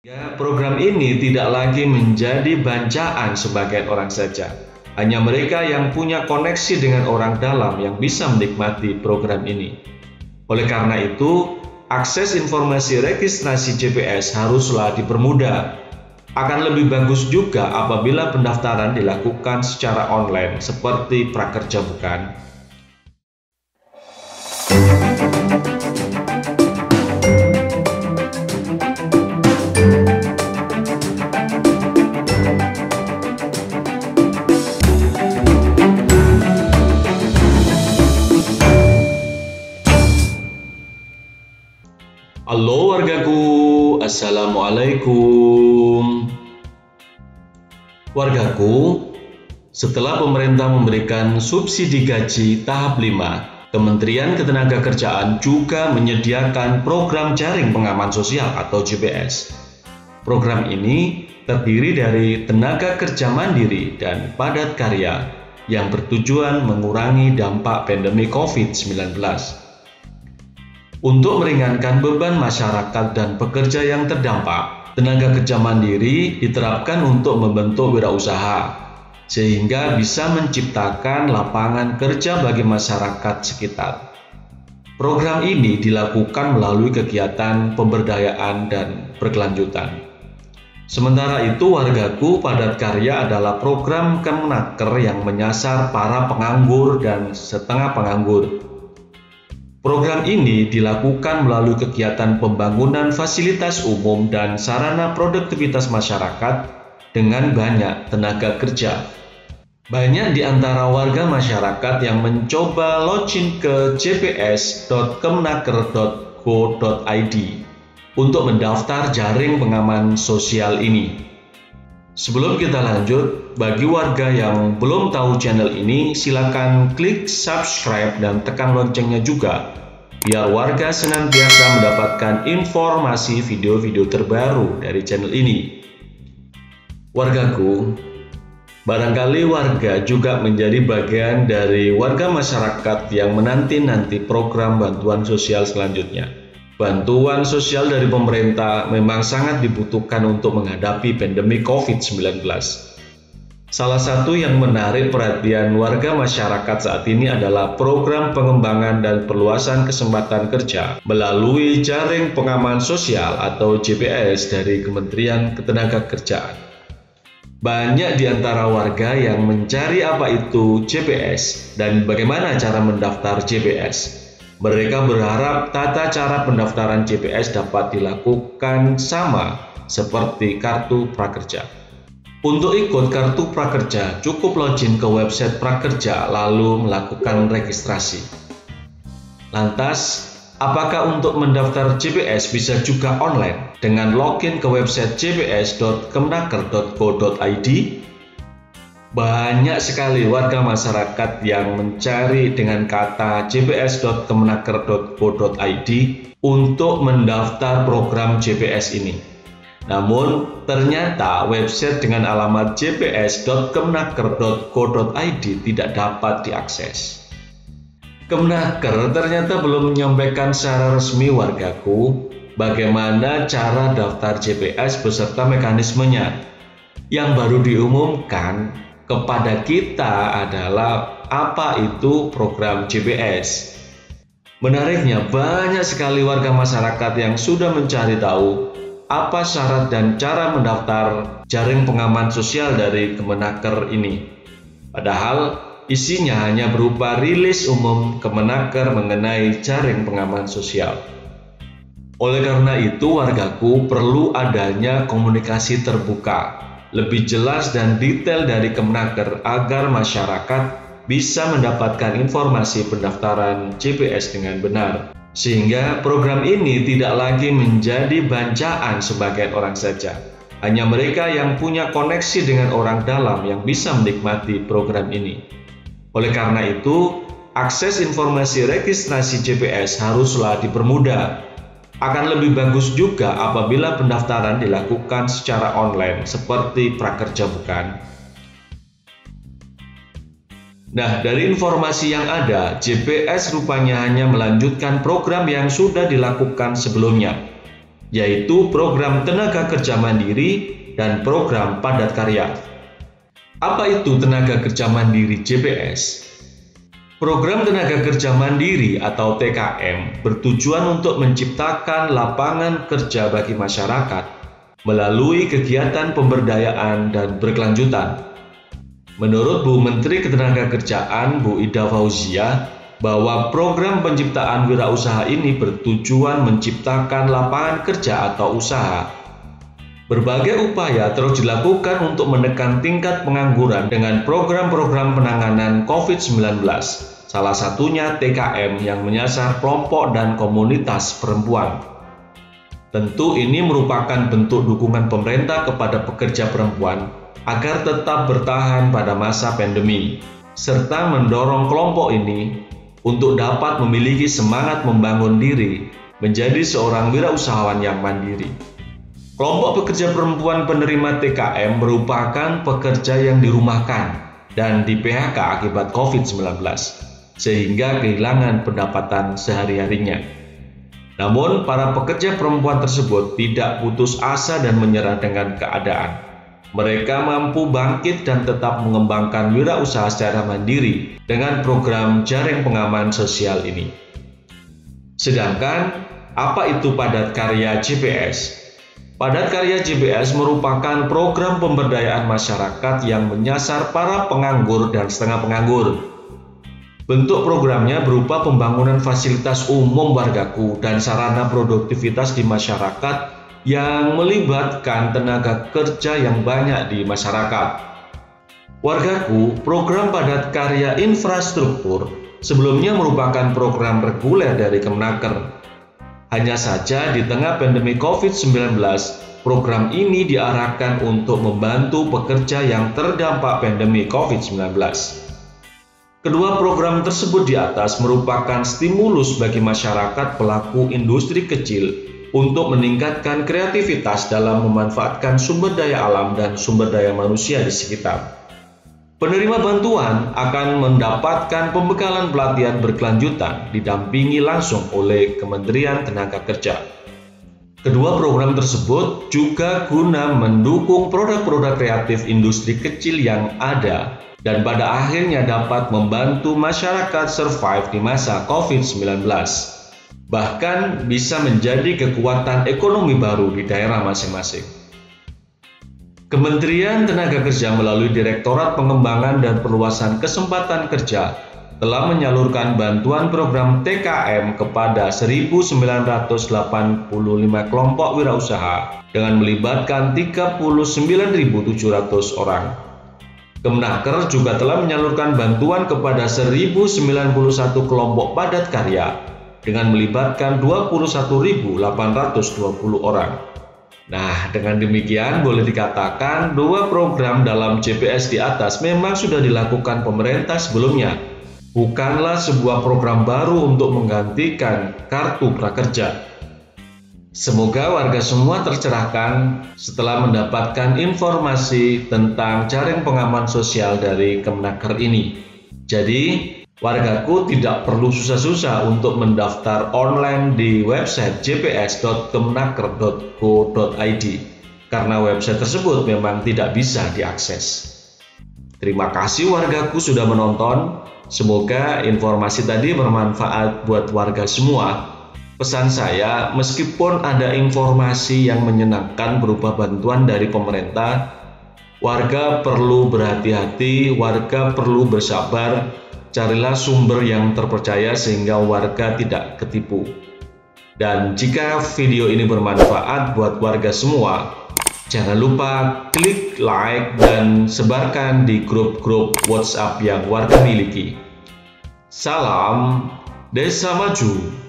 Ya, program ini tidak lagi menjadi bancaan sebagian orang saja. Hanya mereka yang punya koneksi dengan orang dalam yang bisa menikmati program ini. Oleh karena itu, akses informasi registrasi JPS haruslah dipermudah. Akan lebih bagus juga apabila pendaftaran dilakukan secara online seperti Prakerja Bukan. Halo wargaku, Assalamualaikum. Wargaku, setelah pemerintah memberikan subsidi gaji tahap 5, Kementerian Ketenagakerjaan juga menyediakan program jaring pengaman sosial atau JPS. Program ini terdiri dari tenaga kerja mandiri dan padat karya yang bertujuan mengurangi dampak pandemi COVID-19. Untuk meringankan beban masyarakat dan pekerja yang terdampak, tenaga kerja mandiri diterapkan untuk membentuk wirausaha, sehingga bisa menciptakan lapangan kerja bagi masyarakat sekitar. Program ini dilakukan melalui kegiatan pemberdayaan dan berkelanjutan. Sementara itu, wargaku padat karya adalah program Kemenaker yang menyasar para penganggur dan setengah penganggur. Program ini dilakukan melalui kegiatan pembangunan fasilitas umum dan sarana produktivitas masyarakat dengan banyak tenaga kerja. Banyak di antara warga masyarakat yang mencoba login ke jps.kemenaker.go.id untuk mendaftar jaring pengaman sosial ini. Sebelum kita lanjut, bagi warga yang belum tahu channel ini, silakan klik subscribe dan tekan loncengnya juga, biar warga senantiasa mendapatkan informasi video-video terbaru dari channel ini. Wargaku, barangkali warga juga menjadi bagian dari warga masyarakat yang menanti-nanti program bantuan sosial selanjutnya. Bantuan sosial dari pemerintah memang sangat dibutuhkan untuk menghadapi pandemi COVID-19. Salah satu yang menarik perhatian warga masyarakat saat ini adalah program pengembangan dan perluasan kesempatan kerja melalui jaring pengaman sosial atau JPS dari Kementerian Ketenagakerjaan. Banyak di antara warga yang mencari apa itu JPS dan bagaimana cara mendaftar JPS. Mereka berharap tata cara pendaftaran JPS dapat dilakukan sama seperti kartu prakerja. Untuk ikut kartu prakerja, cukup login ke website prakerja lalu melakukan registrasi. Lantas, apakah untuk mendaftar JPS bisa juga online dengan login ke website jps.kemenaker.go.id? Banyak sekali warga masyarakat yang mencari dengan kata jps.kemenaker.go.id untuk mendaftar program JPS ini. Namun, ternyata website dengan alamat jps.kemenaker.go.id tidak dapat diakses. Kemenaker ternyata belum menyampaikan secara resmi wargaku bagaimana cara daftar JPS beserta mekanismenya. Yang baru diumumkan kepada kita adalah apa itu program JPS. Menariknya, banyak sekali warga masyarakat yang sudah mencari tahu apa syarat dan cara mendaftar jaring pengaman sosial dari Kemenaker ini. Padahal isinya hanya berupa rilis umum Kemenaker mengenai jaring pengaman sosial. Oleh karena itu, wargaku perlu adanya komunikasi terbuka, lebih jelas dan detail dari Kemenaker agar masyarakat bisa mendapatkan informasi pendaftaran JPS dengan benar. Sehingga program ini tidak lagi menjadi bancaan sebagian orang saja. Hanya mereka yang punya koneksi dengan orang dalam yang bisa menikmati program ini. Oleh karena itu, akses informasi registrasi JPS haruslah dipermudah. Akan lebih bagus juga apabila pendaftaran dilakukan secara online seperti Prakerja Bukan. Nah, dari informasi yang ada, JPS rupanya hanya melanjutkan program yang sudah dilakukan sebelumnya. yaitu program tenaga kerja mandiri dan program padat karya. Apa itu tenaga kerja mandiri JPS? Program tenaga kerja mandiri atau TKM bertujuan untuk menciptakan lapangan kerja bagi masyarakat melalui kegiatan pemberdayaan dan berkelanjutan. Menurut Bu Menteri Ketenagakerjaan Bu Ida Fauzia, bahwa program penciptaan wirausaha ini bertujuan menciptakan lapangan kerja atau usaha. Berbagai upaya terus dilakukan untuk menekan tingkat pengangguran dengan program-program penanganan COVID-19, salah satunya TKM yang menyasar kelompok dan komunitas perempuan. Tentu ini merupakan bentuk dukungan pemerintah kepada pekerja perempuan agar tetap bertahan pada masa pandemi, serta mendorong kelompok ini untuk dapat memiliki semangat membangun diri menjadi seorang wirausahawan yang mandiri. Kelompok pekerja perempuan penerima TKM merupakan pekerja yang dirumahkan dan di PHK akibat COVID-19, sehingga kehilangan pendapatan sehari-harinya. Namun, para pekerja perempuan tersebut tidak putus asa dan menyerah dengan keadaan. Mereka mampu bangkit dan tetap mengembangkan wirausaha secara mandiri dengan program jaring pengaman sosial ini. Sedangkan, apa itu padat karya JPS? Padat karya JPS merupakan program pemberdayaan masyarakat yang menyasar para penganggur dan setengah penganggur. Bentuk programnya berupa pembangunan fasilitas umum wargaku dan sarana produktivitas di masyarakat yang melibatkan tenaga kerja yang banyak di masyarakat. Wargaku, program padat karya infrastruktur sebelumnya merupakan program reguler dari Kemenaker. Hanya saja di tengah pandemi COVID-19, program ini diarahkan untuk membantu pekerja yang terdampak pandemi COVID-19. Kedua program tersebut di atas merupakan stimulus bagi masyarakat pelaku industri kecil untuk meningkatkan kreativitas dalam memanfaatkan sumber daya alam dan sumber daya manusia di sekitar. Penerima bantuan akan mendapatkan pembekalan pelatihan berkelanjutan didampingi langsung oleh Kementerian Tenaga Kerja. Kedua program tersebut juga guna mendukung produk-produk kreatif industri kecil yang ada dan pada akhirnya dapat membantu masyarakat survive di masa COVID-19. Bahkan bisa menjadi kekuatan ekonomi baru di daerah masing-masing. Kementerian Tenaga Kerja melalui Direktorat Pengembangan dan Perluasan Kesempatan Kerja telah menyalurkan bantuan program TKM kepada 1.985 kelompok wirausaha dengan melibatkan 39.700 orang. Kemenaker juga telah menyalurkan bantuan kepada 1.091 kelompok padat karya dengan melibatkan 21.820 orang. Nah, dengan demikian boleh dikatakan dua program dalam JPS di atas memang sudah dilakukan pemerintah sebelumnya. Bukanlah sebuah program baru untuk menggantikan kartu prakerja. Semoga warga semua tercerahkan setelah mendapatkan informasi tentang jaring pengaman sosial dari Kemenaker ini. Jadi, wargaku tidak perlu susah-susah untuk mendaftar online di website jps.kemenaker.go.id karena website tersebut memang tidak bisa diakses. Terima kasih wargaku sudah menonton. Semoga informasi tadi bermanfaat buat warga semua. Pesan saya, meskipun ada informasi yang menyenangkan berupa bantuan dari pemerintah, warga perlu berhati-hati, warga perlu bersabar. Carilah sumber yang terpercaya sehingga warga tidak ketipu. Dan jika video ini bermanfaat buat warga semua, jangan lupa klik like dan sebarkan di grup-grup WhatsApp yang warga miliki. Salam Desa Maju.